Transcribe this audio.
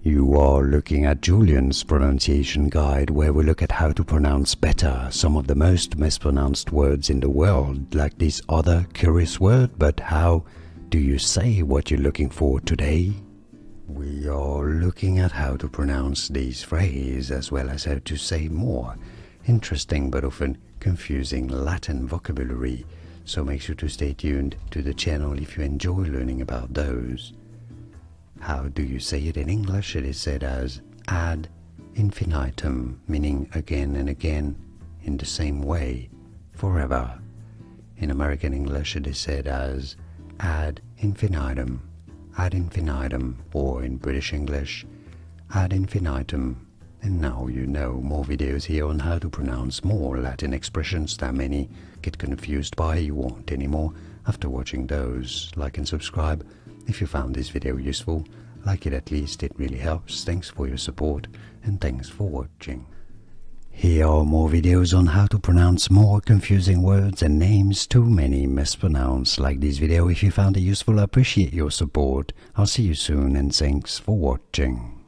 You are looking at Julian's pronunciation guide, where we look at how to pronounce better some of the most mispronounced words in the world, like this other curious word. But how do you say what you're looking for today? We are looking at how to pronounce these phrases, as well as how to say more interesting but often confusing Latin vocabulary, so make sure to stay tuned to the channel if you enjoy learning about those. How do you say it in English? It is said as ad infinitum, meaning again and again, in the same way, forever. In American English it is said as ad infinitum, or in British English, ad infinitum. And now you know. More videos here on how to pronounce more Latin expressions that many get confused by. You won't anymore after watching those. Like and subscribe if you found this video useful. Like it at least, it really helps. Thanks for your support and thanks for watching. Here are more videos on how to pronounce more confusing words and names too many mispronounced. Like this video if you found it useful. I appreciate your support. I'll see you soon and thanks for watching.